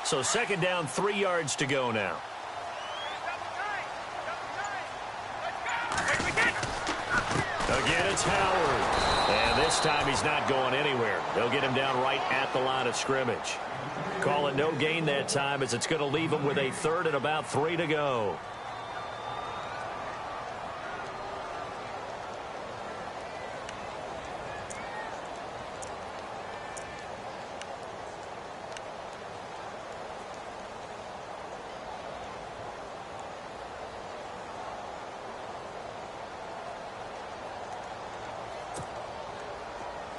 So second down, 3 yards to go now. Again, it's Howard. And this time he's not going anywhere. They'll get him down right at the line of scrimmage. Call it no gain that time, as it's going to leave him with a third and about 3 to go.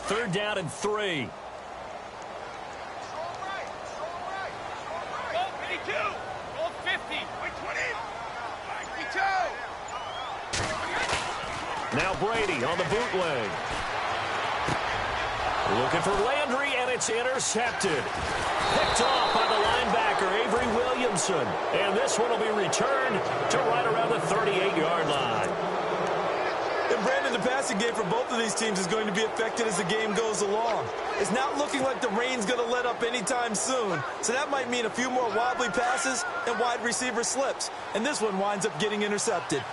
Third down and 3. Now Brady on the bootleg. Looking for Landry, and it's intercepted. Picked off by the linebacker, Avery Williamson. And this one will be returned to right around the 38-yard line. And Brandon, the passing game for both of these teams is going to be affected as the game goes along. It's not looking like the rain's going to let up anytime soon, so that might mean a few more wobbly passes and wide receiver slips. And this one winds up getting intercepted.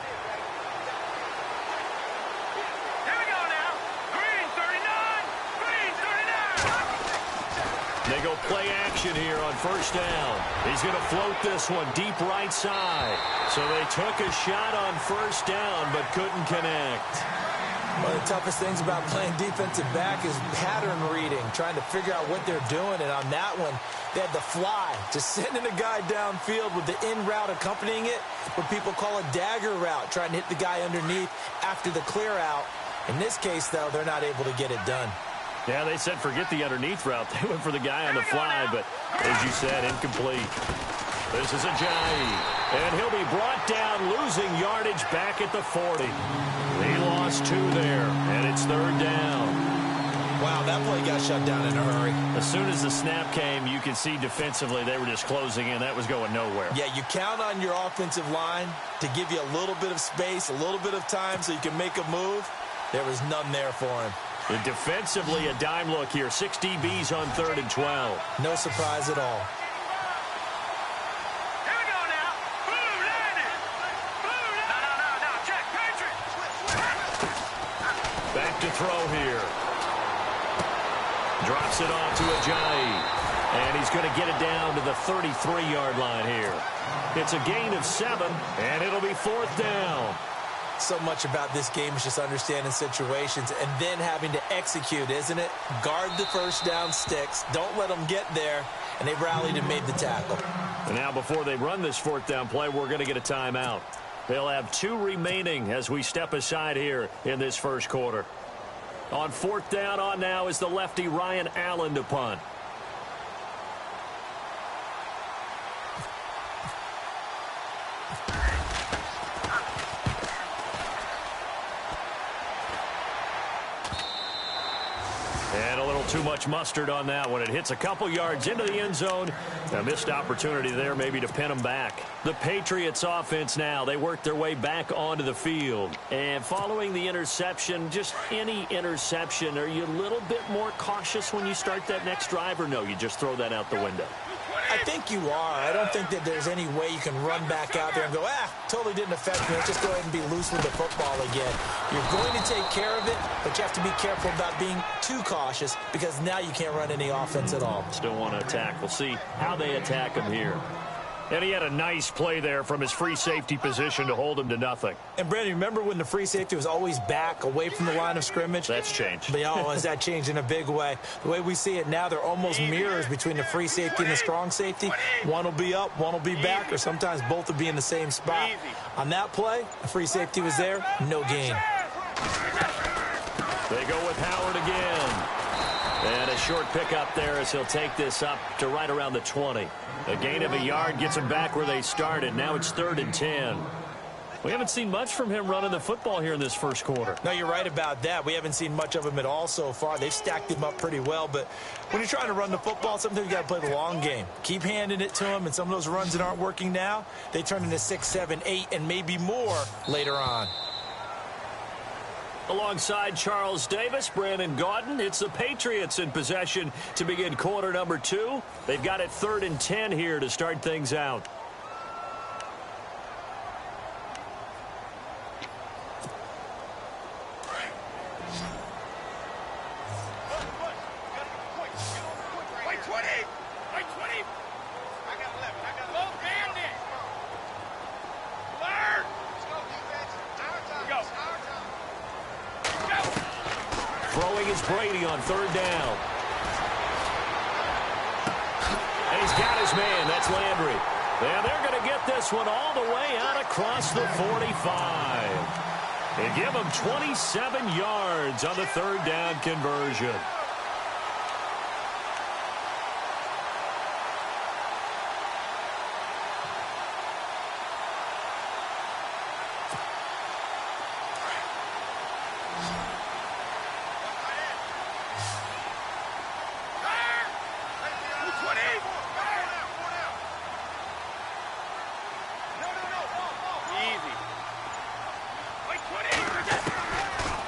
They go play action here on first down. He's going to float this one deep right side. So they took a shot on first down but couldn't connect. One of the toughest things about playing defensive back is pattern reading, trying to figure out what they're doing. And on that one, they had the fly, just sending a guy downfield with the in route accompanying it, what people call a dagger route, trying to hit the guy underneath after the clear out. In this case, though, they're not able to get it done. Yeah, they said forget the underneath route. They went for the guy on the fly, but as you said, incomplete. This is Ajayi, and he'll be brought down, losing yardage back at the 40. He lost 2 there, and it's third down. Wow, that play got shut down in a hurry. As soon as the snap came, you could see defensively they were just closing in. That was going nowhere. Yeah, you count on your offensive line to give you a little bit of space, a little bit of time so you can make a move. There was none there for him. And defensively, a dime look here. 6 DBs on 3rd and 12. No surprise at all. Here we go now. Blue landed. Blue landed. No. Check. Patriot. Back to throw here. Drops it off to Ajayi. And he's going to get it down to the 33-yard line here. It's a gain of 7, and it'll be 4th down. So much about this game is just understanding situations and then having to execute, isn't it? Guard the first down sticks. Don't let them get there. And they rallied and made the tackle. And now before they run this 4th down play, we're going to get a timeout. They'll have 2 remaining as we step aside here in this first quarter. On 4th down, on now is the lefty Ryan Allen to punt. And a little too much mustard on that one. It hits a couple yards into the end zone. A missed opportunity there maybe to pin them back. The Patriots offense now, they work their way back onto the field. And following the interception, just any interception, are you a little bit more cautious when you start that next drive, or no, you just throw that out the window? I think you are. I don't think that there's any way you can run back out there and go, totally didn't affect me. Let's just go ahead and be loose with the football again. You're going to take care of it, but you have to be careful about being too cautious because now you can't run any offense at all. Still want to attack. We'll see how they attack him here. And he had a nice play there from his free safety position to hold him to nothing. And, Brandon, remember when the free safety was always back away from the line of scrimmage? That's changed. But, has that changed in a big way? The way we see it now, they're almost mirrors between the free safety and the strong safety. One will be up, one will be back, or sometimes both will be in the same spot. On that play, the free safety was there, no gain. They go with Howard again. And a short pickup there as he'll take this up to right around the 20. A gain of a yard gets him back where they started. Now it's 3rd and 10. We haven't seen much from him running the football here in this first quarter. No, you're right about that. We haven't seen much of him at all so far. They've stacked him up pretty well, but when you're trying to run the football, sometimes you got to play the long game. Keep handing it to him, and some of those runs that aren't working now, they turn into 6, 7, 8, and maybe more later on. Alongside Charles Davis, Brandon Gaudin, it's the Patriots in possession to begin quarter number 2. They've got it 3rd and 10 here to start things out. Throwing is Brady on 3rd down. And he's got his man. That's Landry. And they're going to get this one all the way out across the 45. They give him 27 yards on the 3rd down conversion.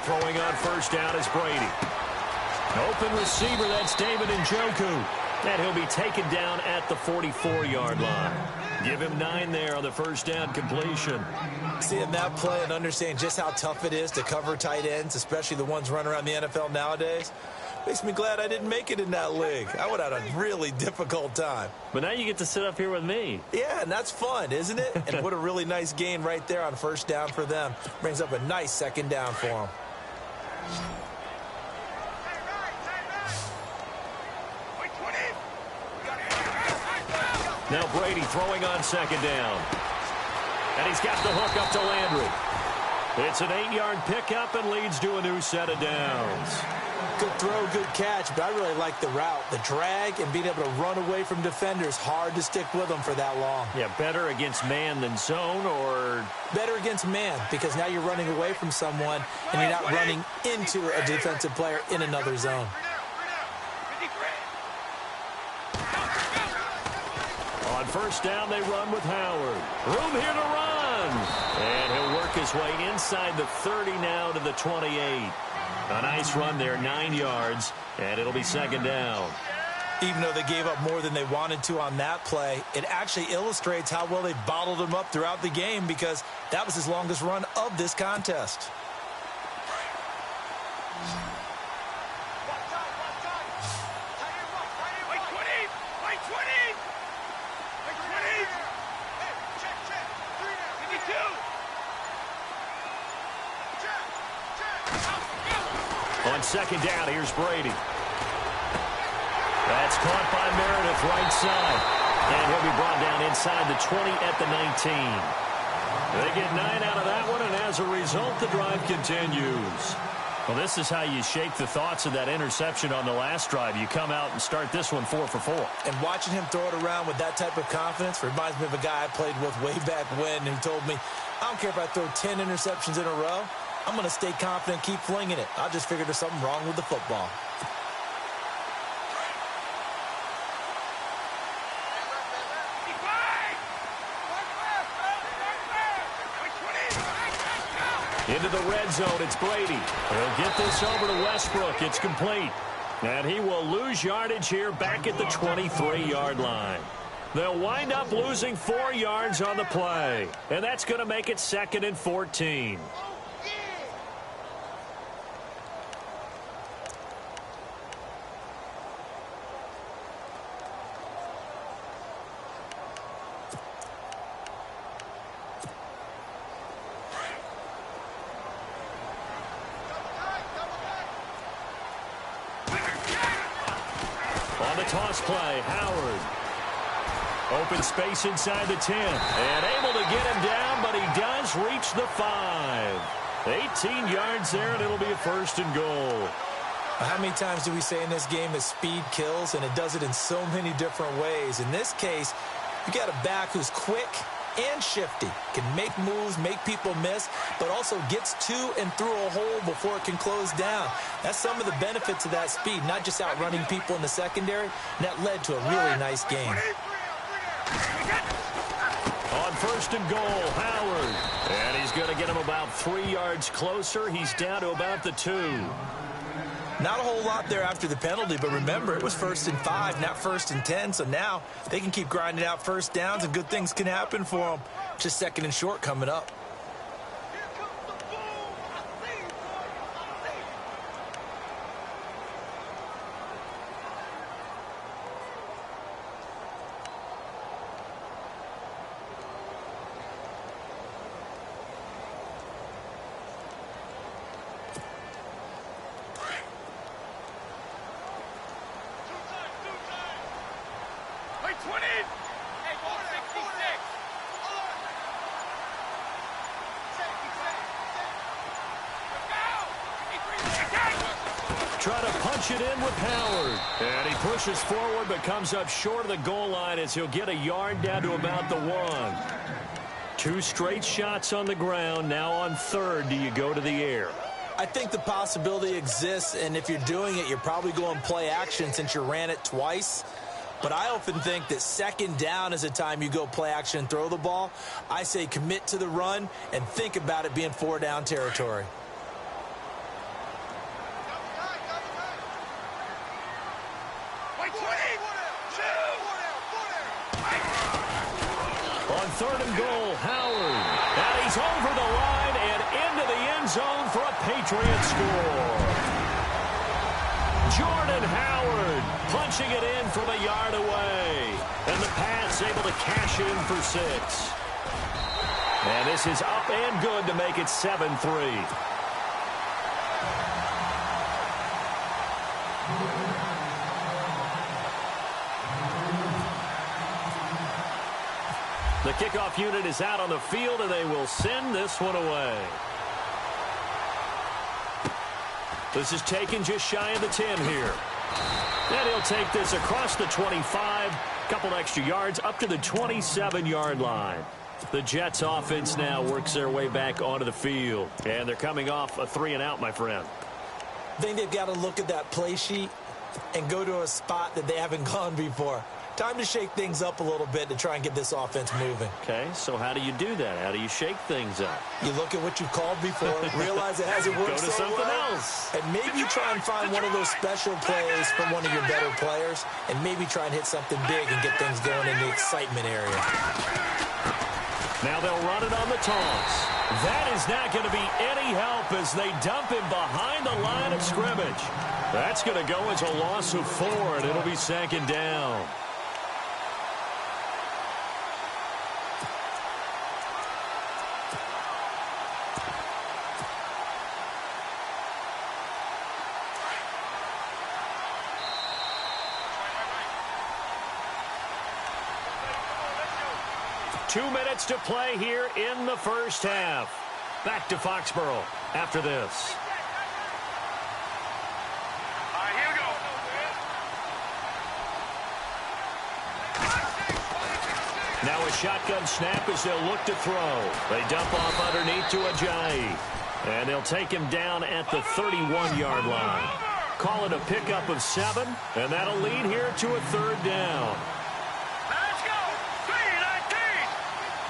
Throwing on 1st down is Brady. Open receiver, that's David Njoku. And he'll be taken down at the 44-yard line. Give him 9 there on the 1st down completion. Seeing that play and understanding just how tough it is to cover tight ends, especially the ones running around the NFL nowadays, makes me glad I didn't make it in that league. I would have had a really difficult time. But now you get to sit up here with me. Yeah, and that's fun, isn't it? And what a really nice gain right there on 1st down for them. Brings up a nice 2nd down for them. Now Brady throwing on 2nd down. And he's got the hook up to Landry. It's an 8-yard pickup and leads to a new set of downs. Good throw, good catch, but I really like the route. The drag and being able to run away from defenders, hard to stick with them for that long. Yeah, better against man than zone, or? Better against man, because now you're running away from someone and you're not running into a defensive player in another zone. On 1st down, they run with Howard. Room here to run. And he'll work his way inside the 30 now to the 28. A nice run there, 9 yards, and it'll be 2nd down. Even though they gave up more than they wanted to on that play, it actually illustrates how well they bottled him up throughout the game, because that was his longest run of this contest. On 2nd down, here's Brady. That's caught by Meredith, right side. And he'll be brought down inside the 20 at the 19. They get 9 out of that one, and as a result, the drive continues. Well, this is how you shake the thoughts of that interception on the last drive. You come out and start this one 4 for 4. And watching him throw it around with that type of confidence reminds me of a guy I played with way back when, who told me, I don't care if I throw 10 interceptions in a row. I'm going to stay confident, keep flinging it. I just figured there's something wrong with the football. Into the red zone, it's Brady. He'll get this over to Westbrook. It's complete. And he will lose yardage here back at the 23-yard line. They'll wind up losing 4 yards on the play. And that's going to make it 2nd and 14. On the toss play, Howard. Open space inside the 10. And able to get him down, but he does reach the 5. 18 yards there, and it'll be a 1st and goal. How many times do we say in this game that speed kills, and it does it in so many different ways? In this case, you got a back who's quick and shifty, can make moves, make people miss, but also gets to and through a hole before it can close down. That's some of the benefits of that speed, not just outrunning people in the secondary, and that led to a really nice game. On 1st and goal, Howard. And he's going to get him about 3 yards closer. He's down to about the 2. Not a whole lot there after the penalty, but remember, it was 1st and 5, not 1st and 10, so now they can keep grinding out first downs and good things can happen for them. Just 2nd and short coming up. Try to punch it in with Howard. And he pushes forward but comes up short of the goal line as he'll get a yard down to about the 1. 2 straight shots on the ground. Now on 3rd, do you go to the air? I think the possibility exists, and if you're doing it, you're probably going play action since you ran it twice. But I often think that 2nd down is a time you go play action and throw the ball. I say commit to the run and think about it being 4 down territory. On 3rd and goal, Howard. And he's over the line and into the end zone for a Patriot score. Jordan Howard punching it in from a yard away. And the Pats able to cash in for 6. And this is up and good to make it 7-3. The kickoff unit is out on the field, and they will send this one away. This is taken just shy of the 10 here. And he'll take this across the 25, couple extra yards up to the 27-yard line. The Jets offense now works their way back onto the field. And they're coming off a 3-and-out, my friend. I think they've got to look at that play sheet and go to a spot that they haven't gone before. Time to shake things up a little bit to try and get this offense moving. Okay, so how do you do that? How do you shake things up? You look at what you called before, realize it hasn't worked Go to so something well, else. and maybe try and find one of those special plays from one of your better players, and maybe try and hit something big and get things going in the excitement area. Now they'll run it on the toss. That is not going to be any help as they dump him behind the line of scrimmage. That's going to go as a loss of 4, and it'll be 2nd down. Two minutes to play here in the first half. Back to Foxborough after this. All right, here we go. Now a shotgun snap as they'll look to throw. They dump off underneath to Ajayi. And they'll take him down at the 31-yard line. Call it a pickup of 7, and that'll lead here to a 3rd down. Let's go. 3-19.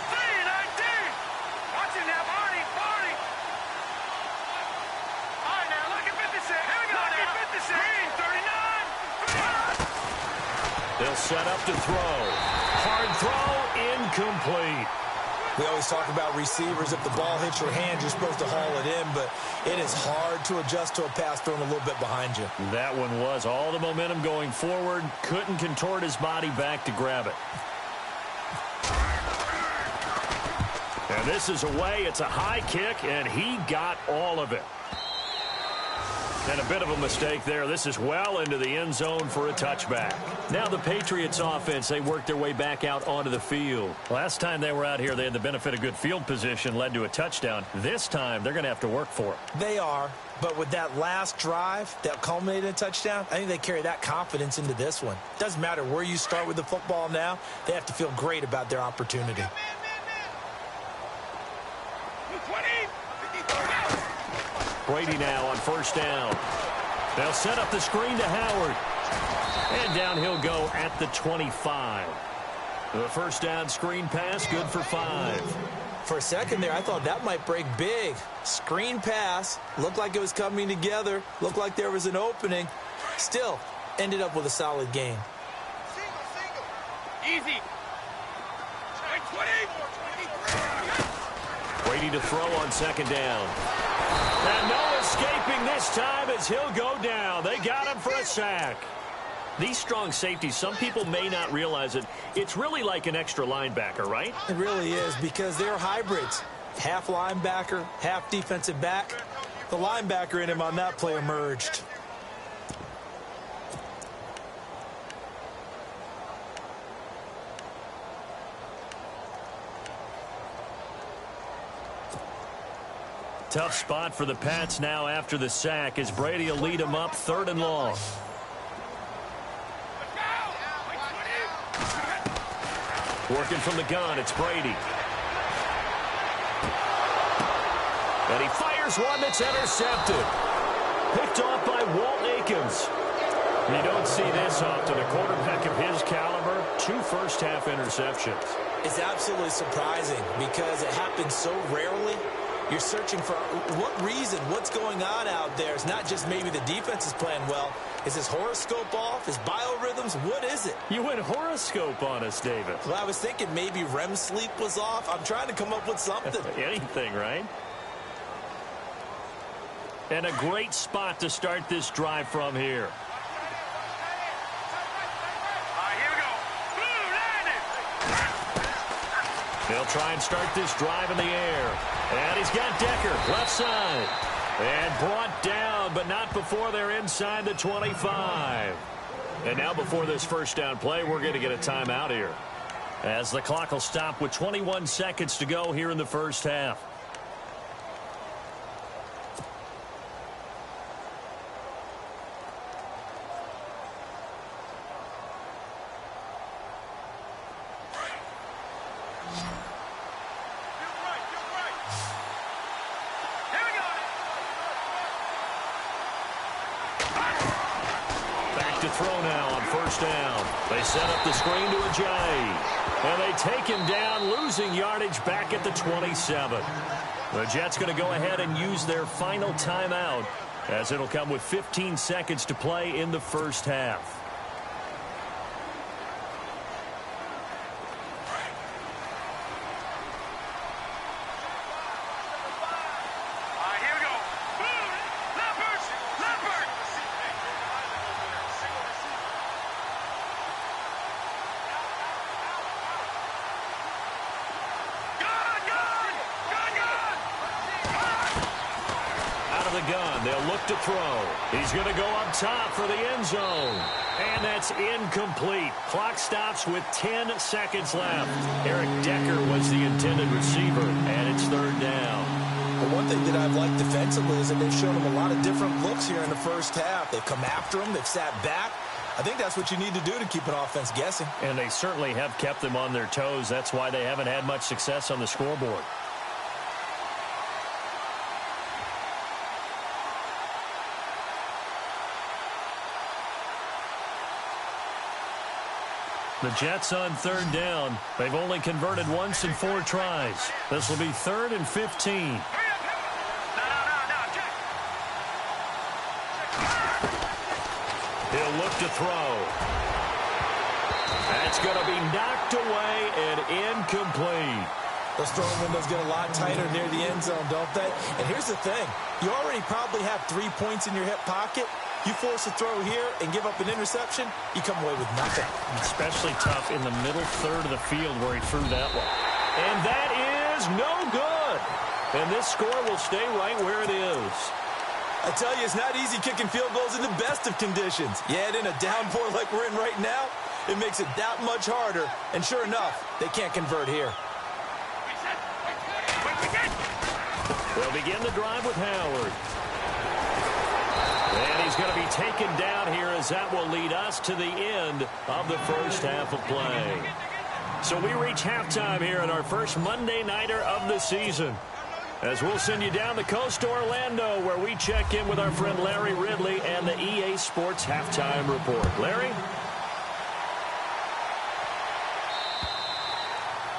3-19. Watch it now, Barney. Barney. All right, now, look at 56. Here we go now. 56. Green, 39. They'll set up to throw. Hard throw, incomplete. We always talk about receivers. If the ball hits your hand, you're supposed to haul it in, but it is hard to adjust to a pass thrown a little bit behind you. That one was all the momentum going forward. Couldn't contort his body back to grab it. And this is away. It's a high kick, and he got all of it. And a bit of a mistake there. This is well into the end zone for a touchback. Now the Patriots offense, they worked their way back out onto the field. Last time they were out here, they had the benefit of good field position, led to a touchdown. This time, they're going to have to work for it. They are, but with that last drive that culminated in a touchdown, I think they carry that confidence into this one. Doesn't matter where you start with the football now, they have to feel great about their opportunity. 20. Brady now on 1st down. They'll set up the screen to Howard. And down he'll go at the 25. The 1st down screen pass, good for 5. For a second there, I thought that might break big. Screen pass, looked like it was coming together, looked like there was an opening. Still, ended up with a solid gain. Easy. 20. Waiting to throw on second down. And no escaping this time as he'll go down. They got him for a sack. These strong safeties, some people may not realize it. It's really like an extra linebacker, right? It really is, because they're hybrids. Half linebacker, half defensive back. The linebacker in him on that play emerged. Tough spot for the Pats now after the sack as Brady will lead them up 3rd and long. Working from the gun, it's Brady. And he fires one that's intercepted. Picked off by Walt Aikens. You don't see this often. A quarterback of his caliber, 2 first-half interceptions. It's absolutely surprising because it happens so rarely. You're searching for what reason, what's going on out there. It's not just maybe the defense is playing well. Is his horoscope off? His biorhythms? What is it? You went horoscope on us, David. Well, I was thinking maybe REM sleep was off. I'm trying to come up with something. Anything, right? And a great spot to start this drive from here. Here we go. They'll try and start this drive in the air. And he's got Decker, left side. And brought down, but not before they're inside the 25. And now before this first down play, we're going to get a timeout here, as the clock will stop with 21 seconds to go here in the first half. They set up the screen to Ajayi. And they take him down, losing yardage back at the 27. The Jets going to go ahead and use their final timeout, as it'll come with 15 seconds to play in the first half. To throw. He's going to go up top for the end zone. And that's incomplete. Clock stops with 10 seconds left. Eric Decker was the intended receiver, and it's 3rd down. Well, one thing that I've liked defensively is that they've shown him a lot of different looks here in the first half. They've come after him. They've sat back. I think that's what you need to do to keep an offense guessing. And they certainly have kept them on their toes. That's why they haven't had much success on the scoreboard. The Jets on 3rd down. They've only converted once in 4 tries. This will be 3rd and 15. He'll look to throw. That's going to be knocked away and incomplete. Those throwing windows get a lot tighter near the end zone, don't they? And here's the thing. You already probably have 3 points in your hip pocket. You force a throw here and give up an interception, you come away with nothing. Especially tough in the middle third of the field where he threw that one. And that is no good. And this score will stay right where it is. I tell you, it's not easy kicking field goals in the best of conditions. Yet in a downpour like we're in right now, it makes it that much harder. And sure enough, they can't convert here. They'll begin the drive with Howard. And he's going to be taken down here, as that will lead us to the end of the first half of play. So we reach halftime here in our first Monday Nighter of the season, as we'll send you down the coast to Orlando, where we check in with our friend Larry Ridley and the EA Sports Halftime Report. Larry?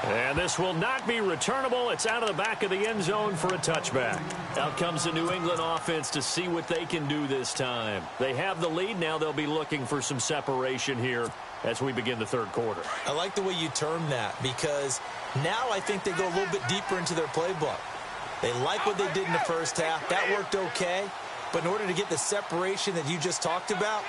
And this will not be returnable. It's out of the back of the end zone for a touchback. Out comes the New England offense to see what they can do this time. They have the lead. Now they'll be looking for some separation here as we begin the third quarter. I like the way you term that, because now I think they go a little bit deeper into their playbook. They like what they did in the first half. That worked okay. But in order to get the separation that you just talked about,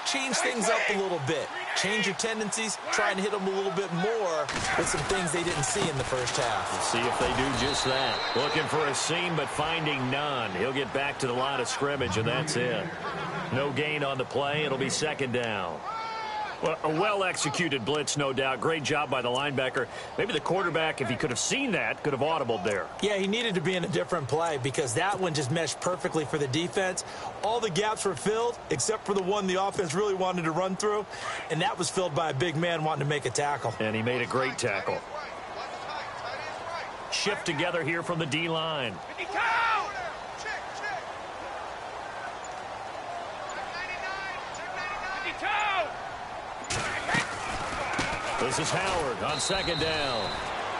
change things up a little bit. Change your tendencies, try and hit them a little bit more with some things they didn't see in the first half. Let's see if they do just that. Looking for a seam, but finding none. He'll get back to the line of scrimmage, and that's it. No gain on the play. It'll be second down. Well, a well-executed blitz, no doubt. Great job by the linebacker. Maybe the quarterback, if he could have seen that, could have audibled there. Yeah, he needed to be in a different play because that one just meshed perfectly for the defense. All the gaps were filled except for the one the offense really wanted to run through, and that was filled by a big man wanting to make a tackle. And he made a great tackle. Shift together here from the D-line. This is Howard on second down.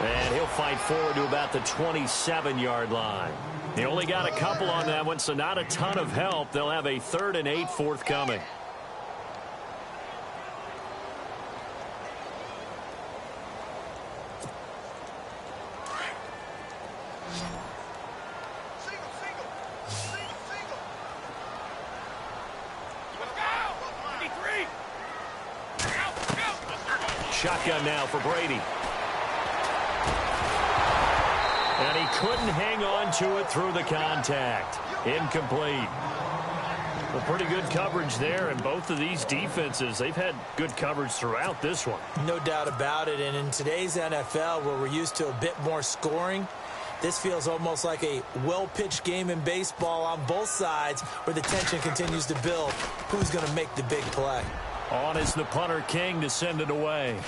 And he'll fight forward to about the 27-yard line. He only got a couple on that one, so not a ton of help. They'll have a 3rd and 8 forthcoming. Shotgun now for Brady. And he couldn't hang on to it through the contact. Incomplete. Well, pretty good coverage there, and both of these defenses, they've had good coverage throughout this one. No doubt about it, and in today's NFL, where we're used to a bit more scoring, this feels almost like a well-pitched game in baseball on both sides where the tension continues to build. Who's going to make the big play? On is the punter King to send it away.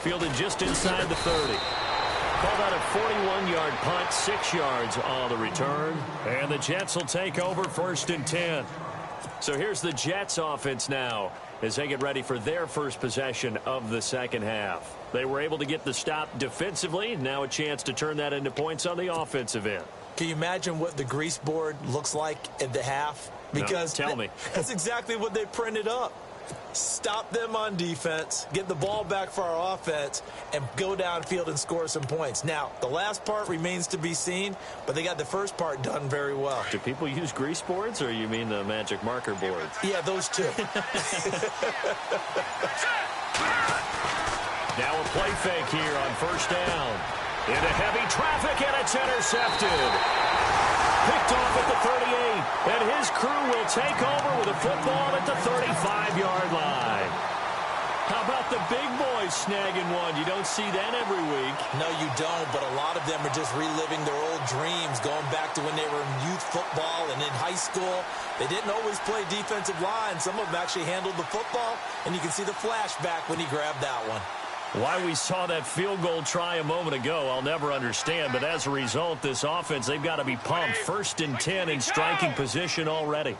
Fielded just inside the 30. Called out a 41-yard punt, 6 yards on the return. And the Jets will take over 1st and 10. So here's the Jets offense now as they get ready for their first possession of the second half. They were able to get the stop defensively. Now a chance to turn that into points on the offensive end. Can you imagine what the grease board looks like at the half? Because no, tell me. That's exactly what they printed up. Stop them on defense, get the ball back for our offense, and go downfield and score some points. Now, the last part remains to be seen, but they got the first part done very well. Do people use grease boards, or you mean the magic marker boards? Yeah, those two. Now a play fake here on 1st down. Into heavy traffic, and it's intercepted. Picked off at the 38, and his crew will take over with a football at the 35-yard line. How about the big boys snagging one? You don't see that every week. No, you don't, but a lot of them are just reliving their old dreams, going back to when they were in youth football and in high school. They didn't always play defensive line. Some of them actually handled the football, and you can see the flashback when he grabbed that one. Why we saw that field goal try a moment ago, I'll never understand. But as a result, this offense, they've got to be pumped. 1st and 10 in striking position already.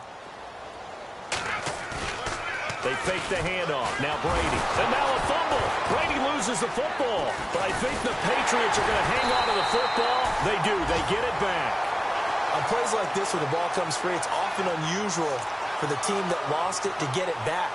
They fake the handoff. Now Brady. And now a fumble. Brady loses the football. But I think the Patriots are going to hang on to the football. They do. They get it back. On plays like this where the ball comes free, it's often unusual for the team that lost it to get it back.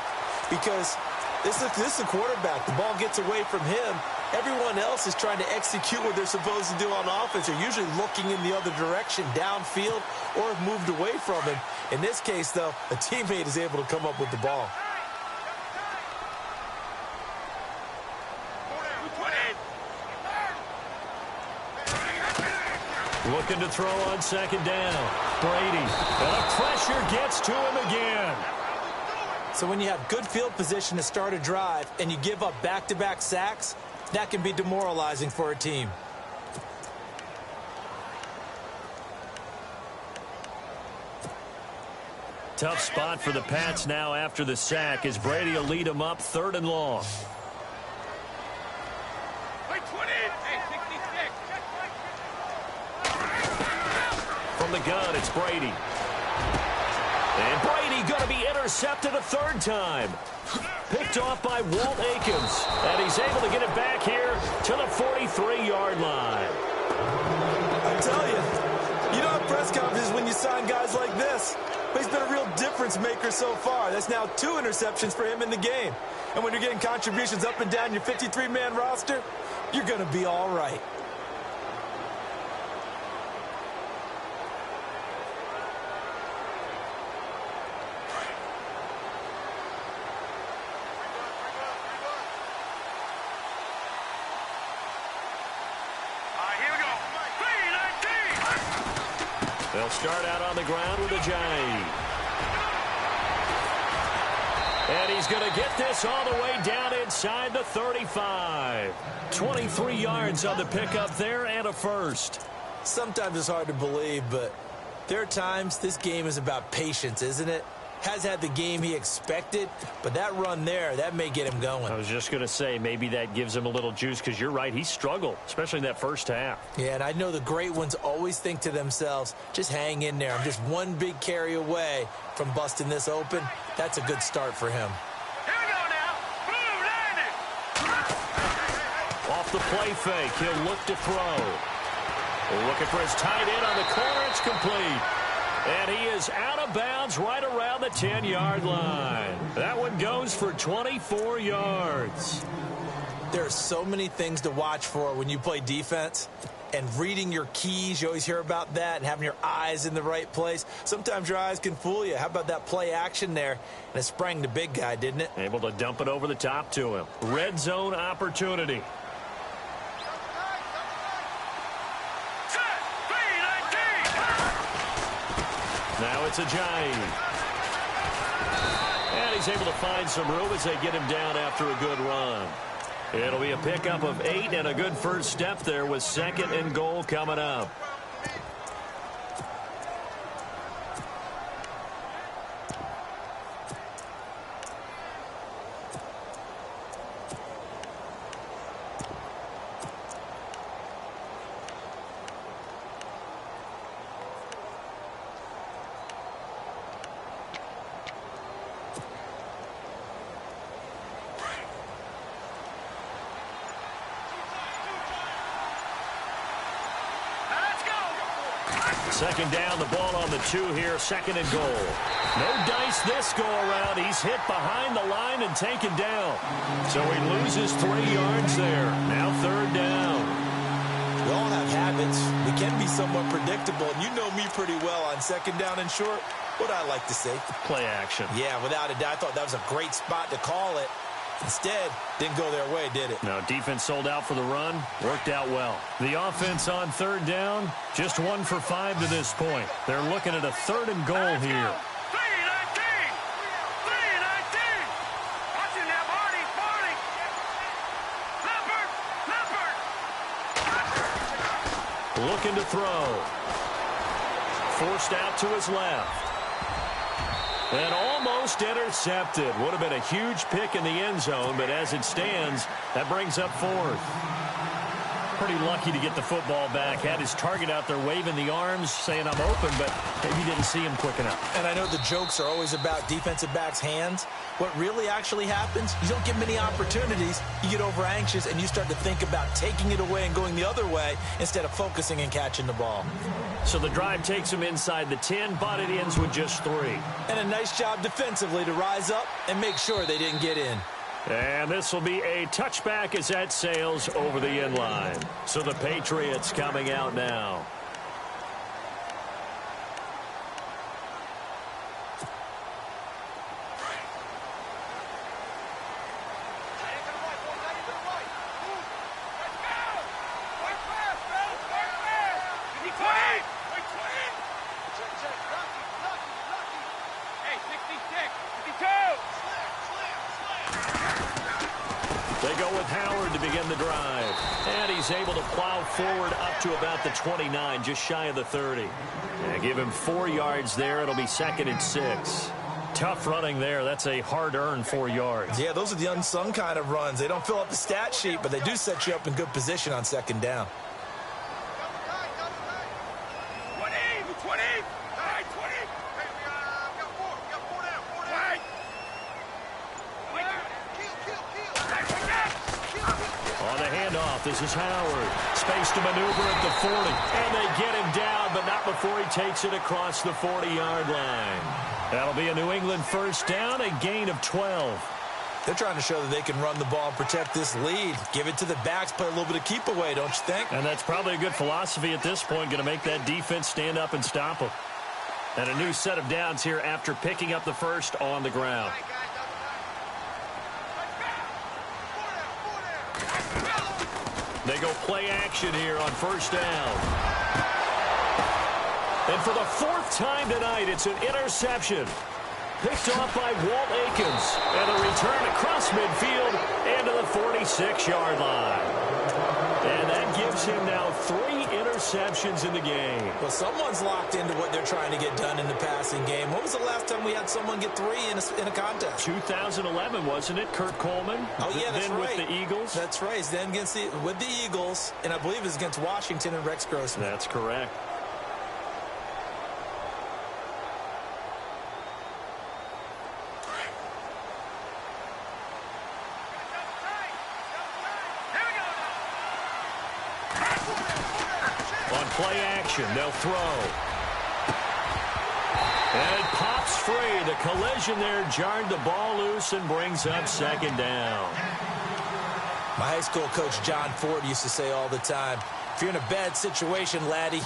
Because this is a quarterback. The ball gets away from him. Everyone else is trying to execute what they're supposed to do on offense. They're usually looking in the other direction, downfield, or have moved away from him. In this case, though, a teammate is able to come up with the ball. Looking to throw on 2nd down. Brady. And the pressure gets to him again. So when you have good field position to start a drive and you give up back-to-back sacks, that can be demoralizing for a team. Tough spot for the Pats now after the sack as Brady will lead them up 3rd and long. From the gun, it's Brady. And Brady going to be intercepted a third time. Picked off by Walt Aikens. And he's able to get it back here to the 43-yard line. I tell you, you don't have press conferences when you sign guys like this. But he's been a real difference maker so far. That's now 2 interceptions for him in the game. And when you're getting contributions up and down your 53-man roster, you're going to be all right. They'll start out on the ground with Ajayi. And he's going to get this all the way down inside the 35. 23 yards on the pickup there and a first. Sometimes it's hard to believe, but there are times this game is about patience, isn't it? Has had the game he expected, but that run there, that may get him going. I was just going to say, maybe that gives him a little juice, because you're right, he struggled, especially in that first half. Yeah, and I know the great ones always think to themselves, just hang in there. I'm just one big carry away from busting this open. That's a good start for him. Here we go now. Blue landing. Off the play fake, he'll look to throw. Looking for his tight end on the corner, it's complete. And he is out of bounds right around the 10-yard line. That one goes for 24 yards. There are so many things to watch for when you play defense. And reading your keys, you always hear about that, and having your eyes in the right place. Sometimes your eyes can fool you. How about that play action there? And it sprang the big guy, didn't it? Able to dump it over the top to him. Red zone opportunity. Now it's Ajayi. And he's able to find some room as they get him down after a good run. It'll be a pickup of 8 and a good first step there with 2nd and goal coming up. Second down, the ball on the 2 here, 2nd and goal. No dice this go around. He's hit behind the line and taken down. So he loses 3 yards there. Now 3rd down. We all have habits. We can be somewhat predictable. And you know me pretty well on 2nd down and short. What I like to say? Play action. Yeah, without a doubt. I thought that was a great spot to call it. Instead, didn't go their way, did it? No, defense sold out for the run. Worked out well. The offense on 3rd down, just 1 for 5 to this point. They're looking at a 3rd and goal here. 3-19. 3-19. Watching that, Marty. Leopard. Looking to throw. Forced out to his left. And almost intercepted. Would have been a huge pick in the end zone, but as it stands, that brings up 4th. Pretty lucky to get the football back. Had his target out there waving the arms, saying I'm open, but maybe didn't see him quick enough. And I know the jokes are always about defensive backs' hands. What really actually happens, you don't get many opportunities. You get over anxious, and you start to think about taking it away and going the other way instead of focusing and catching the ball. So the drive takes him inside the 10, but it ends with just 3. And a nice job defensively to rise up and make sure they didn't get in. And this will be a touchback as that sails over the end line. So the Patriots coming out now. They go with Howard to begin the drive. And he's able to plow forward up to about the 29, just shy of the 30. And give him 4 yards there. It'll be 2nd and 6. Tough running there. That's a hard-earned 4 yards. Yeah, those are the unsung kind of runs. They don't fill up the stat sheet, but they do set you up in good position on 2nd down. 20. 20. 20. handoff. This is Howard. Space to maneuver at the 40. And they get him down, but not before he takes it across the 40-yard line. That'll be a New England first down, a gain of 12. They're trying to show that they can run the ball and protect this lead. Give it to the backs, play a little bit of keep away, don't you think? And that's probably a good philosophy at this point, going to make that defense stand up and stop them. And a new set of downs here after picking up the first on the ground. They go play action here on first down. And for the fourth time tonight, it's an interception. Picked off by Walt Aikens. And a return across midfield and to the 46-yard line. And that gives him now 3 interceptions in the game. Well, someone's locked into what they're trying to get done in the passing game. When was the last time we had someone get 3 in a contest? 2011, wasn't it? Kurt Coleman. Oh, yeah, that's then right. with the Eagles. That's right. Then with the Eagles, and I believe it was against Washington and Rex Grossman. That's correct. On play action, they'll throw. And it pops free. The collision there jarred the ball loose and brings up second down. My high school coach, John Ford, used to say all the time, if you're in a bad situation, laddie,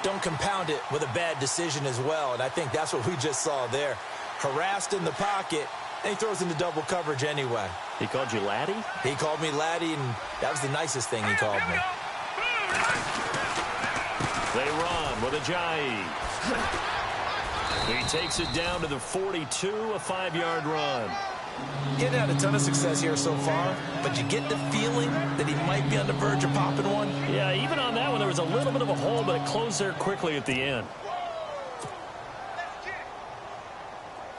don't compound it with a bad decision as well. And I think that's what we just saw there. Harassed in the pocket, and he throws into double coverage anyway. He called you laddie? He called me laddie, and that was the nicest thing he called me. They run with Ajayi. He takes it down to the 42, a 5-yard run. He hadn't had a ton of success here so far, but you get the feeling that he might be on the verge of popping one. Yeah, even on that one, there was a little bit of a hole, but it closed there quickly at the end.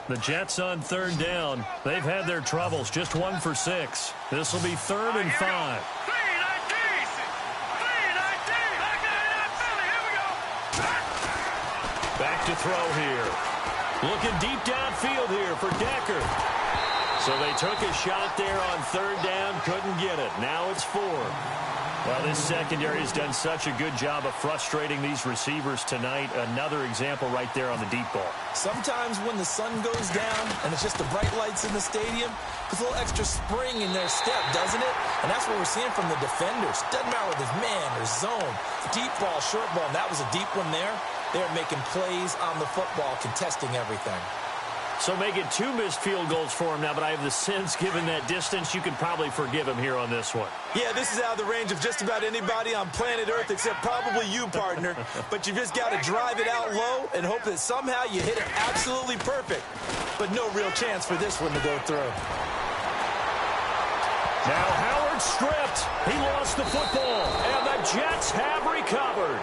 The Jets on third down. They've had their troubles, just 1 for 6. This will be 3rd and 5. Back to throw here. Looking deep downfield here for Decker. So they took a shot there on third down, couldn't get it. Now it's 4. Well, this secondary has done such a good job of frustrating these receivers tonight. Another example right there on the deep ball. Sometimes when the sun goes down and it's just the bright lights in the stadium, there's a little extra spring in their step, doesn't it? And that's what we're seeing from the defenders. Doesn't matter whether it's man or zone, deep ball, short ball, and that was a deep one there. They're making plays on the football, contesting everything. So making 2 missed field goals for him now, but I have the sense, given that distance, you could probably forgive him here on this one. Yeah, this is out of the range of just about anybody on planet Earth except probably you, partner. But you just got to drive it out low and hope that somehow you hit it absolutely perfect. But no real chance for this one to go through. Now Howard stripped. He lost the football, and the Jets have recovered.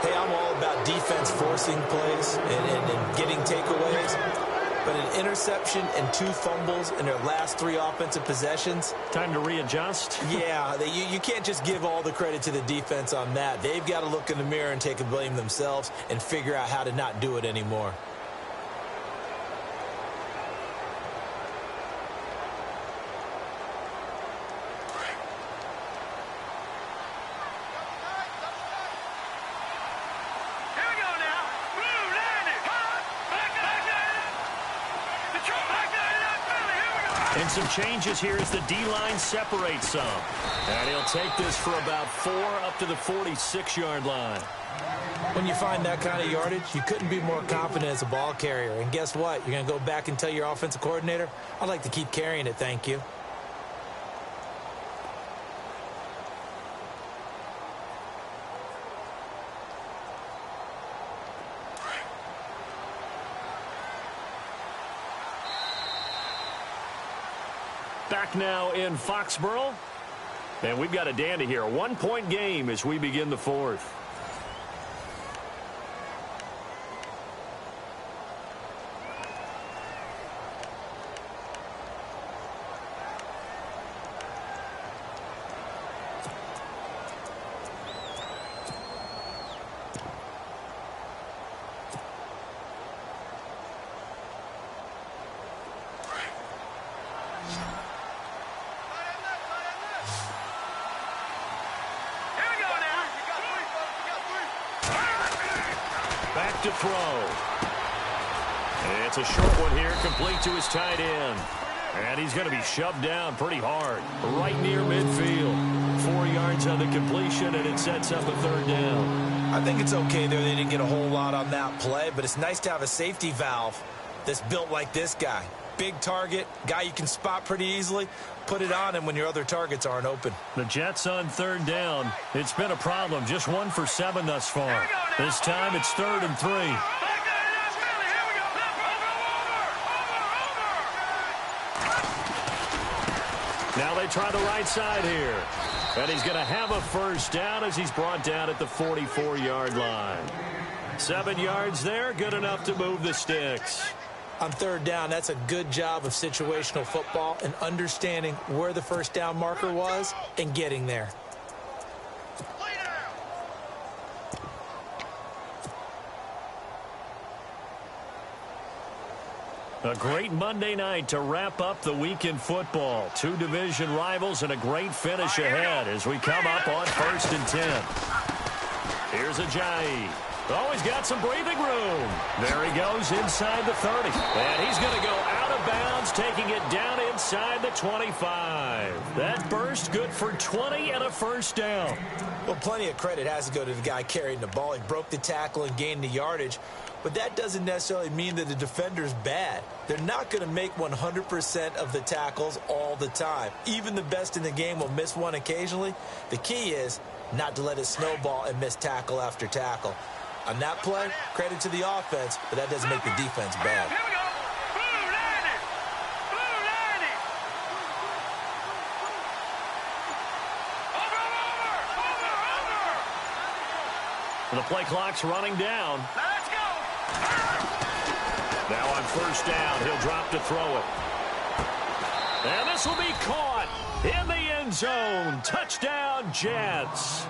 Hey, I'm all about defense forcing plays and getting takeaways. But an interception and 2 fumbles in their last 3 offensive possessions. Time to readjust. Yeah, you can't just give all the credit to the defense on that. They've got to look in the mirror and take a blame themselves and figure out how to not do it anymore. And some changes here as the D-line separates some. And he'll take this for about 4 up to the 46-yard line. When you find that kind of yardage, you couldn't be more confident as a ball carrier. And guess what? You're going to go back and tell your offensive coordinator, I'd like to keep carrying it, thank you. Back now in Foxborough. And we've got a dandy here. A 1-point game as we begin the 4th. Back to throw. It's a short one here, complete to his tight end. And he's going to be shoved down pretty hard, right near midfield. 4 yards on the completion, and it sets up a third down. I think it's okay there. They didn't get a whole lot on that play, but it's nice to have a safety valve that's built like this guy. Big target, guy you can spot pretty easily. Put it on him when your other targets aren't open. The Jets on third down. It's been a problem. Just 1 for 7 thus far. This time it's 3rd and 3. Now they try the right side here. And he's going to have a first down as he's brought down at the 44-yard line. 7 yards there, good enough to move the sticks. On third down, that's a good job of situational football and understanding where the first down marker was and getting there. A great Monday night to wrap up the week in football. 2 division rivals and a great finish ahead as we come up on 1st and 10. Here's Ajayi. Oh, he's got some breathing room. There he goes inside the 30. And he's going to go out of bounds, taking it down inside the 25. That burst good for 20 and a first down. Well, plenty of credit has to go to the guy carrying the ball. He broke the tackle and gained the yardage. But that doesn't necessarily mean that the defender's bad. They're not going to make 100% of the tackles all the time. Even the best in the game will miss one occasionally. The key is not to let it snowball and miss tackle after tackle. On that play, credit to the offense, but that doesn't make the defense bad. Here we go. Blue 90. Blue 90. Over. The play clock's running down. Let's go. Now on first down, he'll drop to throw it. And this will be caught in the end zone. Touchdown, Jets.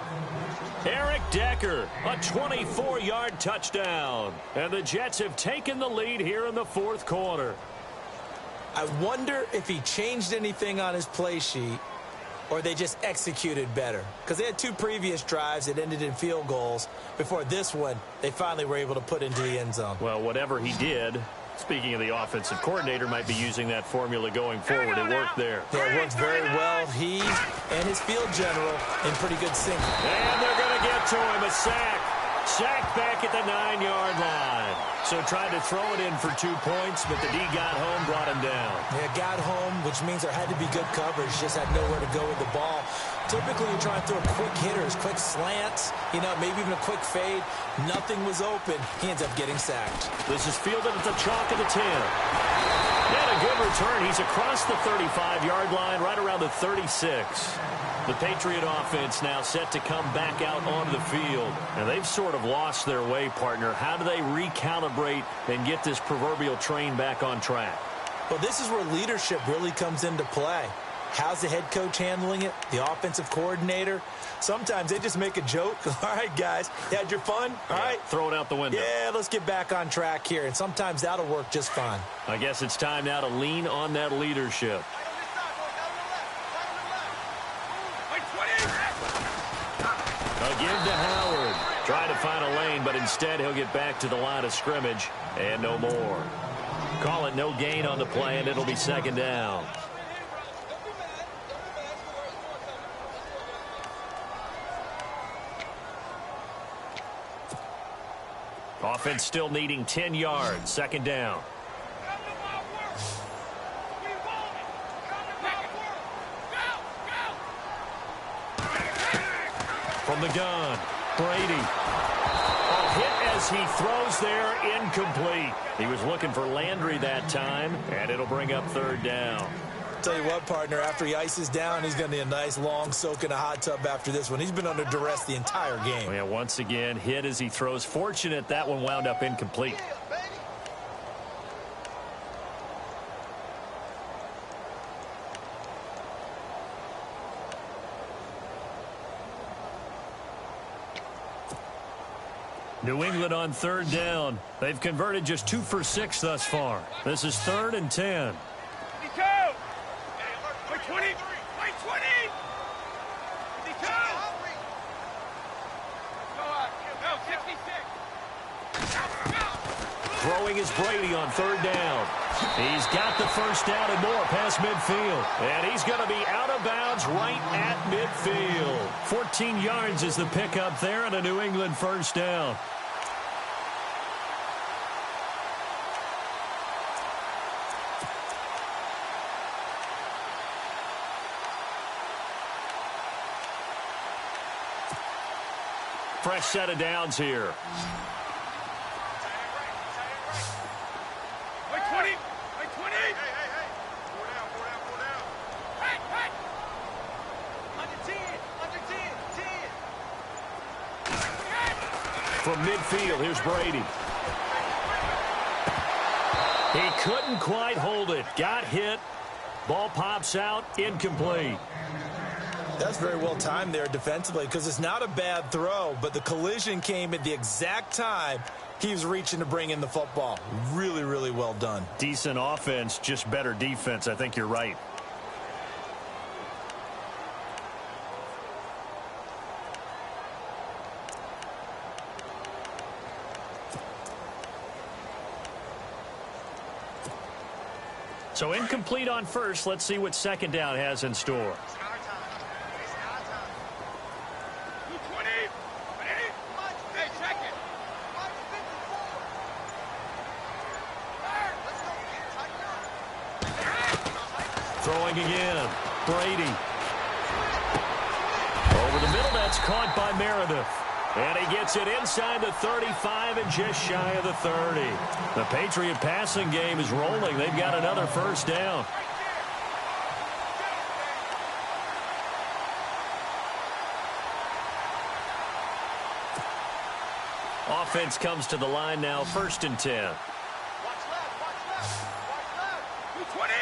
Eric Decker, a 24-yard touchdown. And the Jets have taken the lead here in the 4th quarter. I wonder if he changed anything on his play sheet or they just executed better. Because they had 2 previous drives that ended in field goals. Before this one, they finally were able to put into the end zone. Well, whatever he did, speaking of the offensive coordinator, might be using that formula going forward. It worked there. Yeah, it worked very well. He and his field general in pretty good sync. And they're going to get to him. A sack. Sack back at the 9-yard line. So tried to throw it in for 2 points, but the D got home, brought him down. Yeah, got home, which means there had to be good coverage. Just had nowhere to go with the ball. Typically, you're trying to throw quick hitters, quick slants, maybe even a quick fade. Nothing was open. He ends up getting sacked. This is fielded at the chalk of the 10. And a good return. He's across the 35-yard line, right around the 36. The Patriot offense now set to come back out onto the field. And they've sort of lost their way, partner. How do they recalibrate and get this proverbial train back on track? Well, this is where leadership really comes into play. How's the head coach handling it? The offensive coordinator? Sometimes they just make a joke. All right, guys, you had your fun? All right. Throw it out the window. Yeah, let's get back on track here. And sometimes that'll work just fine. I guess it's time now to lean on that leadership. A give to Howard. Trying to find a lane, but instead he'll get back to the line of scrimmage and no more. Call it no gain on the play, and it'll be 2nd down. Offense still needing 10 yards. 2nd down. From the gun, Brady. A hit as he throws there, incomplete. He was looking for Landry that time, and it'll bring up 3rd down. Tell you what, partner, after he ices down, he's going to need a nice long soak in a hot tub after this one. He's been under duress the entire game. Yeah, once again, hit as he throws. Fortunate that one wound up incomplete. New England on 3rd down. They've converted just 2 for 6 thus far. This is 3rd and 10. 52. Wait, 20. Wait, 20. 52. Go, 66. Throwing is Brady on third down. He's got the first down and more past midfield. And he's going to be out of bounds right at midfield. 14 yards is the pickup there and a New England first down. Fresh set of downs here. Wait, 20. Wait, 20. Hey. 4 down. Hey. Under 10. From midfield, here's Brady. He couldn't quite hold it. Got hit. Ball pops out. Incomplete. That's very well timed there defensively because it's not a bad throw, but the collision came at the exact time he was reaching to bring in the football. Really, really well done. Decent offense, just better defense. I think you're right. So incomplete on first. Let's see what second down has in store. Throwing again. Brady. Over the middle, that's caught by Meredith. And he gets it inside the 35 and just shy of the 30. The Patriot passing game is rolling. They've got another first down. Offense comes to the line now, 1st and 10. Watch left. 20.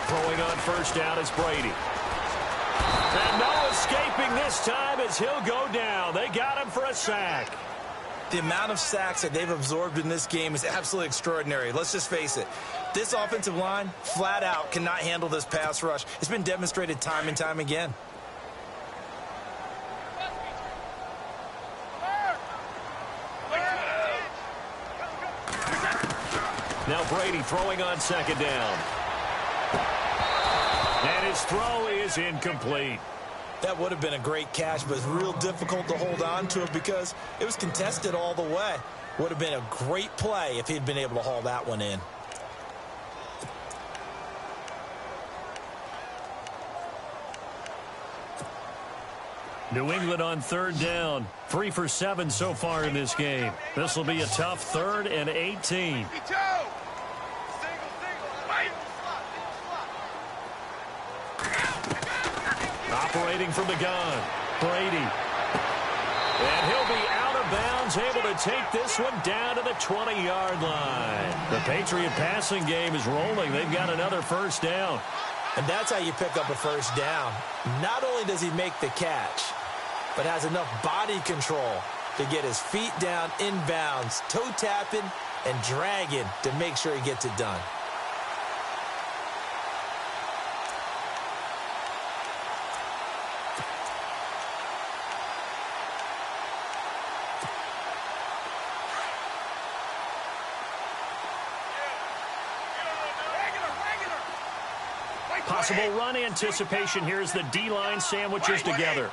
Throwing on first down is Brady. And no escaping this time as he'll go down. They got him for a sack. The amount of sacks that they've absorbed in this game is absolutely extraordinary. Let's just face it. This offensive line, flat out, cannot handle this pass rush. It's been demonstrated time and time again. Now Brady throwing on second down. And his throw is incomplete. That would have been a great catch, but it's real difficult to hold on to it because it was contested all the way. Would have been a great play if he'd been able to haul that one in. New England on third down. 3 for 7 so far in this game. This will be a tough 3rd and 18. Operating from the gun, Brady. And he'll be out of bounds, able to take this one down to the 20-yard line. The Patriot passing game is rolling. They've got another first down. And that's how you pick up a first down. Not only does he make the catch, but has enough body control to get his feet down inbounds, toe tapping and dragging to make sure he gets it done. Possible run anticipation here as the D-line sandwiches together.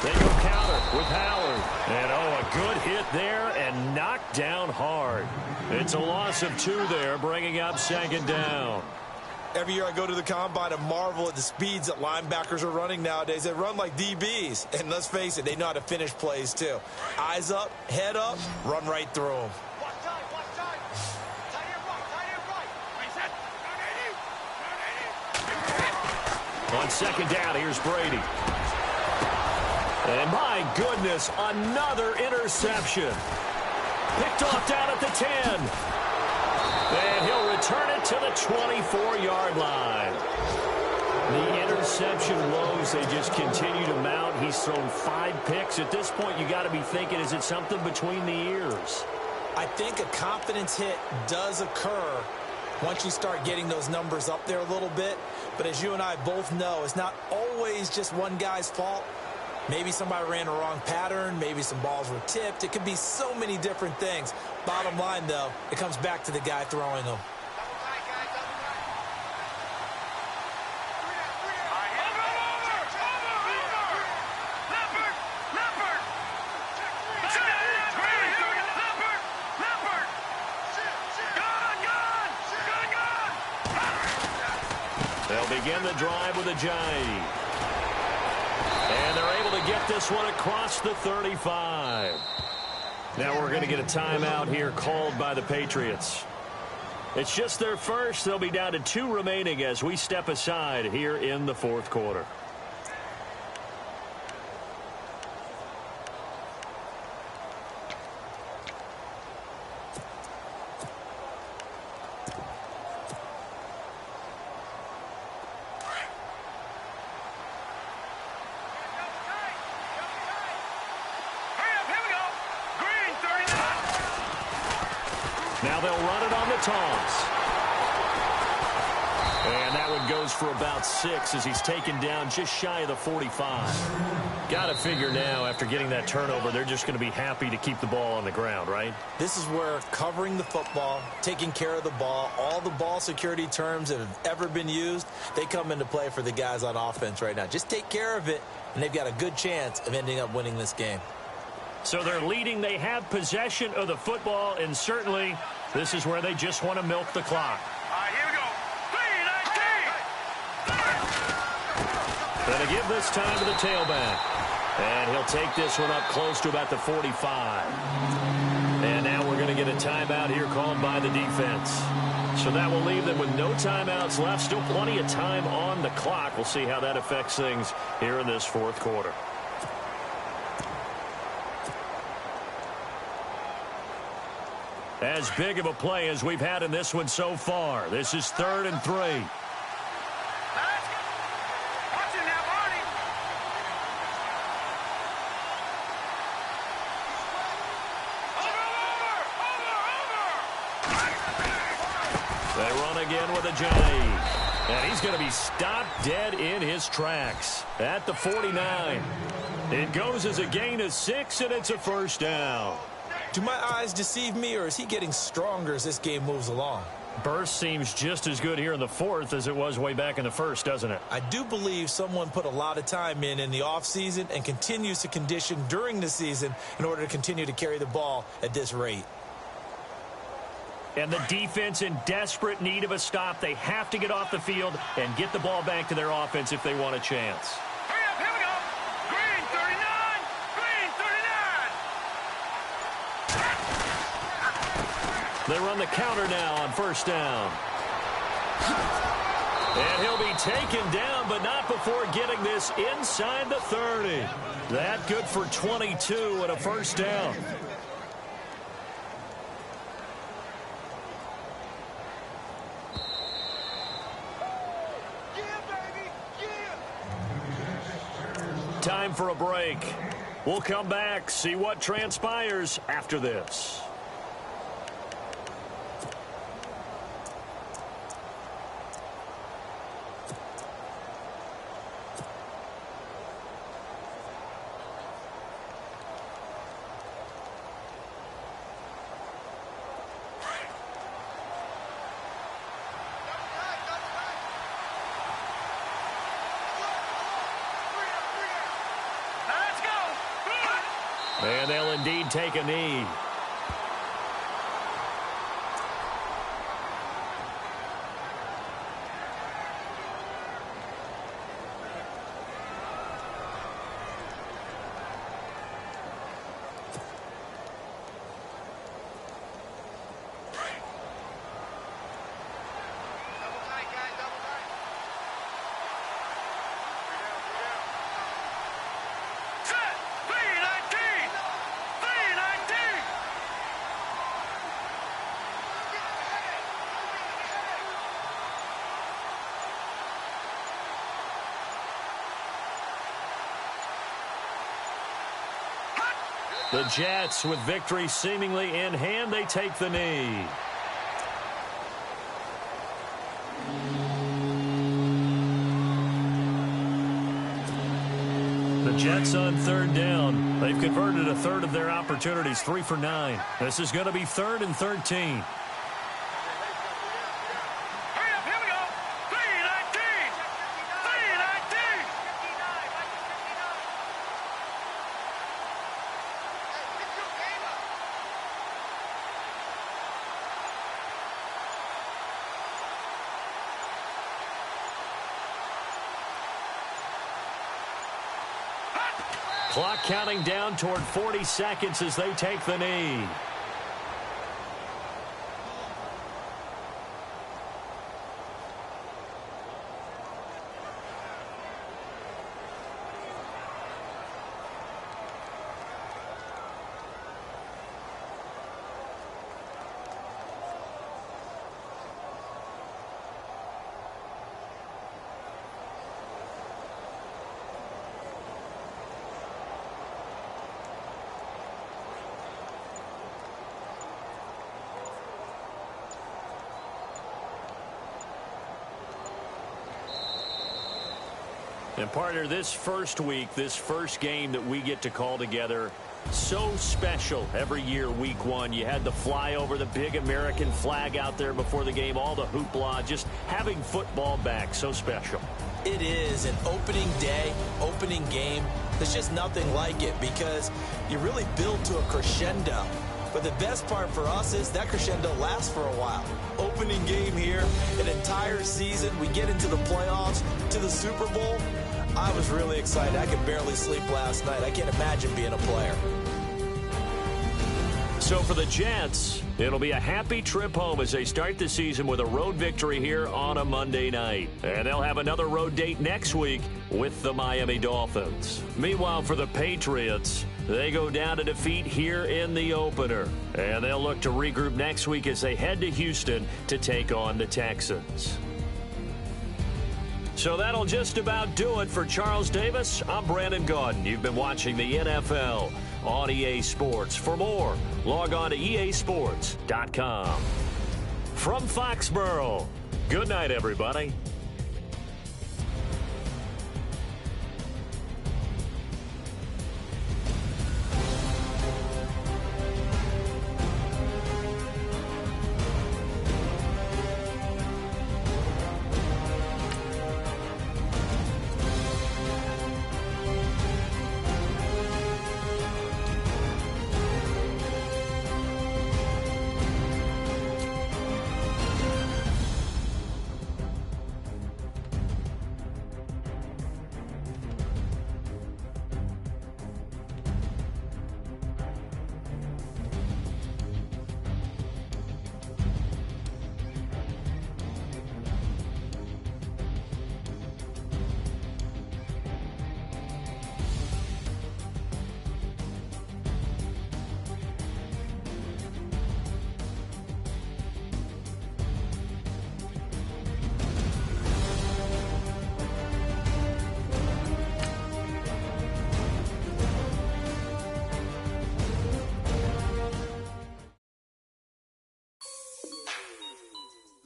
They go counter with Howard. And, a good hit there and knocked down hard. It's a loss of 2 there, bringing up second down. Every year I go to the combine and marvel at the speeds that linebackers are running nowadays. They run like DBs. And let's face it, they know how to finish plays too. Eyes up, head up, run right through them. On second down, here's Brady. And my goodness, another interception. Picked off down at the 10. And he'll return it to the 24-yard line. The interception woes, they just continue to mount. He's thrown 5 picks. At this point, you got to be thinking, is it something between the ears? I think a confidence hit does occur once you start getting those numbers up there a little bit. But as you and I both know, it's not always just one guy's fault. Maybe somebody ran the wrong pattern. Maybe some balls were tipped. It could be so many different things. Bottom line, though, it comes back to the guy throwing them. They'll begin the drive with a jive. And they're able to get this one across the 35. Now we're going to get a timeout here called by the Patriots. It's just their first. They'll be down to 2 remaining as we step aside here in the fourth quarter. Now they'll run it on the toss. And that one goes for about 6 as he's taken down just shy of the 45. Got to figure now, after getting that turnover, they're just going to be happy to keep the ball on the ground, right? This is where covering the football, taking care of the ball, all the ball security terms that have ever been used, they come into play for the guys on offense right now. Just take care of it, and they've got a good chance of ending up winning this game. So they're leading. They have possession of the football, and certainly this is where they just want to milk the clock. All right, here we go. 3-19. Going to give this time to the tailback. And he'll take this one up close to about the 45. And now we're going to get a timeout here called by the defense. So that will leave them with no timeouts left. Still plenty of time on the clock. We'll see how that affects things here in this fourth quarter. As big of a play as we've had in this one so far. This is 3rd and 3. Watch it now, Barney. Over. They run again with a jive. And he's going to be stopped dead in his tracks at the 49. It goes as a gain of 6, and it's a first down. Do my eyes deceive me, or is he getting stronger as this game moves along? Burst seems just as good here in the fourth as it was way back in the first, doesn't it? I do believe someone put a lot of time in the offseason and continues to condition during the season in order to continue to carry the ball at this rate. And the defense in desperate need of a stop. They have to get off the field and get the ball back to their offense if they want a chance. Hurry up, here we go. Green 39. Green 39. They run the counter now on first down. And he'll be taken down, but not before getting this inside the 30. That good for 22 and a first down. Time for a break. We'll come back, see what transpires after this. And they'll indeed take a knee. The Jets, with victory seemingly in hand, they take the knee. The Jets on third down. They've converted a third of their opportunities, 3 for 9. This is going to be 3rd and 13. Clock counting down toward 40 seconds as they take the knee. And partner, this first week, this first game that we get to call together, so special every year, week 1. You had the flyover, the big American flag out there before the game, all the hoopla, just having football back, so special. It is an opening day, opening game. There's just nothing like it because you really build to a crescendo. But the best part for us is that crescendo lasts for a while. Opening game here, an entire season. We get into the playoffs, to the Super Bowl. I was really excited. I could barely sleep last night. I can't imagine being a player. So for the Jets, it'll be a happy trip home as they start the season with a road victory here on a Monday night. And they'll have another road date next week with the Miami Dolphins. Meanwhile, for the Patriots, they go down to defeat here in the opener. And they'll look to regroup next week as they head to Houston to take on the Texans. So that'll just about do it for Charles Davis. I'm Brandon Gaudin. You've been watching the NFL on EA Sports. For more, log on to easports.com. From Foxborough, good night, everybody.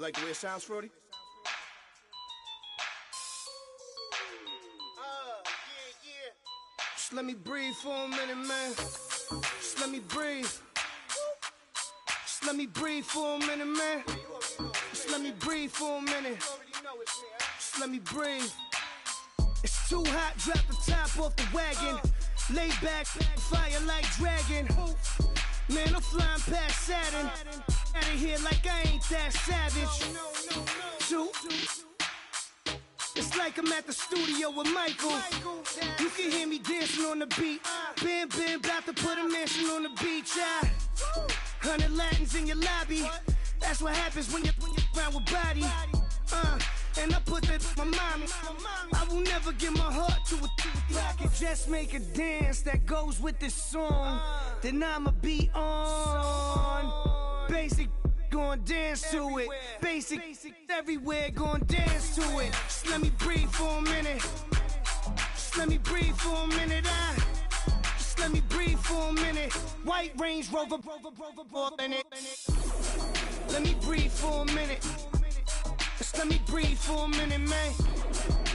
Like the way it sounds, Frody? Yeah. Just let me breathe for a minute, man. Just let me breathe. Just let me breathe for a minute, man. Just let me breathe for a minute. Just let me breathe. It's too hot, drop the top off the wagon. Lay back, fire like dragon. Man, I'm flying past Saturn. Out of here like I ain't that savage. Two. It's like I'm at the studio with Michael. You can hear me dancing on the beat. Bam, about to put a mansion on the beach. 100 Latins in your lobby. That's what happens when you're around with body. And I put that in my mommy. I will never give my heart to a I can just make a dance that goes with this song. Then I'ma be on. Basic, gon' dance to it. Basic, everywhere, gon' dance to it. Just let me breathe for a minute. Just let me breathe for a minute. Just let me breathe for a minute. White Range Rover, in it. Let me breathe for a minute. Just let me breathe for a minute, man.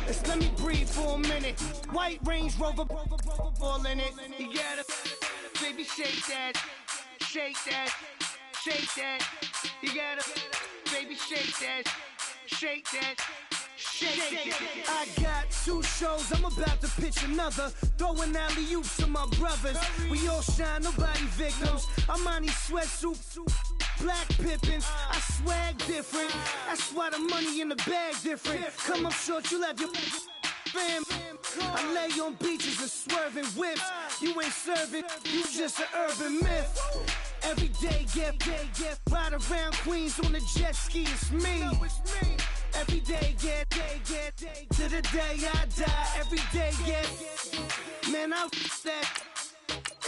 Let's let me breathe for a minute. White Range Rover, ball in it. You gotta, baby, shake that, shake that, shake that. You gotta, baby, shake that, shake that. Shake. I got 2 shows, I'm about to pitch another. Throwing alley-oops to my brothers. We all shine, nobody victims. I'm on these sweatsuit, black Pippins. I swag different. That's why the money in the bag different. Come up short, you'll have your fam. I lay on beaches and swerving whips. You ain't serving, you just an urban myth. Every day, get ride around Queens on a jet ski, it's me. Every day, get to the day I die. Every day, get, man, I that,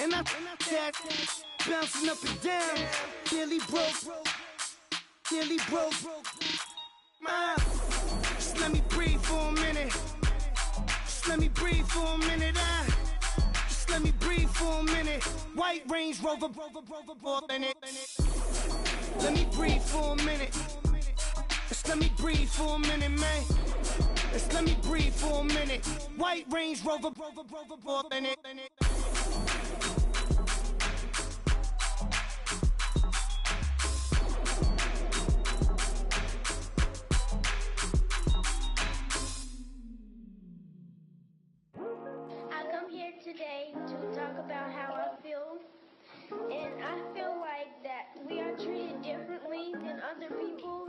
and I that, bouncing up and down. Nearly broke. Just let me breathe for a minute. Just let me breathe for a minute. Just let me breathe for a minute. White Range Rover, ball in it. Let me breathe for a minute. Just let me breathe for a minute, man. Just let me breathe for a minute. White Range Rover, ball in it. I come here today to talk about how I feel, and I feel like that we are treated differently than other people,